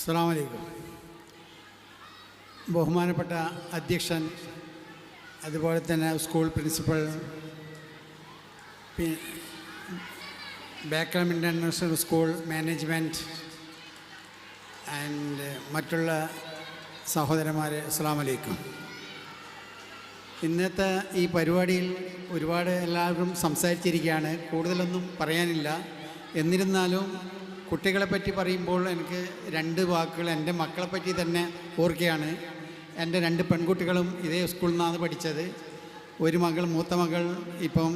അസ്സലാമു അലൈക്കും. ബഹുമാനപ്പെട്ട അധ്യക്ഷൻ, അതുപോലെ തന്നെ school principal, Bekalam international school management and മറ്റുള്ള സഹോദരന്മാരെ, അസ്സലാമു അലൈക്കും. ഇന്നത്തെ ഈ പരിപാടിയിൽ ഒരുപാട് എല്ലാവരും സംസാരിച്ചിരിക്കുകയാണ്. കൂടുതലൊന്നും പറയാനില്ല. എന്നിരുന്നാലും കുട്ടികളെപ്പറ്റി പറയുമ്പോൾ എനിക്ക് രണ്ട് വാക്കുകൾ എൻ്റെ മക്കളെപ്പറ്റി തന്നെ ഓർക്കുകയാണ്. എൻ്റെ രണ്ട് പെൺകുട്ടികളും ഇതേ സ്കൂളിൽ നിന്നാണ് പഠിച്ചത്. ഒരു മകൾ, മൂത്ത മകൾ ഇപ്പം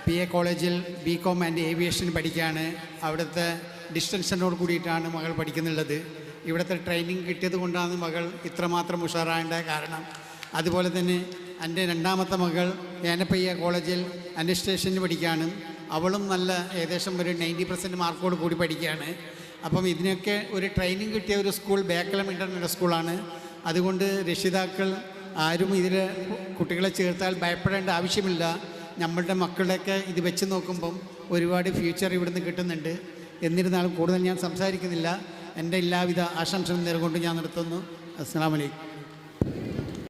PA കോളേജിൽ BCom ആൻഡ് ഏവിയേഷൻ പഠിക്കുകയാണ്. അവിടുത്തെ ഡിസ്റ്റൻഷനോട് കൂടിയിട്ടാണ് മകൾ പഠിക്കുന്നുള്ളത്. ഇവിടുത്തെ ട്രെയിനിങ് കിട്ടിയത് കൊണ്ടാണ് മകൾ ഇത്രമാത്രം ഉഷാറായേണ്ട കാരണം. അതുപോലെ തന്നെ എൻ്റെ രണ്ടാമത്തെ മകൾ ഏനപ്പയ്യ കോളേജിൽ അഡ്മിനിസ്ട്രേഷന് പഠിക്കുകയാണ്. അവളും നല്ല ഏകദേശം ഒരു 90% മാർക്കോട് കൂടി പഠിക്കുകയാണ്. അപ്പം ഇതിനൊക്കെ ഒരു ട്രെയിനിങ് കിട്ടിയ ഒരു സ്കൂൾ ബേക്കലം ഇൻ്റർനാഷണൽ സ്കൂളാണ്. അതുകൊണ്ട് രക്ഷിതാക്കൾ ആരും ഇതിൽ കുട്ടികളെ ചേർത്താൽ ഭയപ്പെടേണ്ട ആവശ്യമില്ല. നമ്മളുടെ മക്കളുടെയൊക്കെ ഇത് വെച്ച് നോക്കുമ്പം ഒരുപാട് ഫ്യൂച്ചർ ഇവിടുന്ന് കിട്ടുന്നുണ്ട്. എന്നിരുന്നാലും കൂടുതൽ ഞാൻ സംസാരിക്കുന്നില്ല. എൻ്റെ എല്ലാവിധ ആശംസകളും നേർകൊണ്ട് ഞാൻ നിർത്തുന്നു. അസ്സലാമു അലൈക്കും.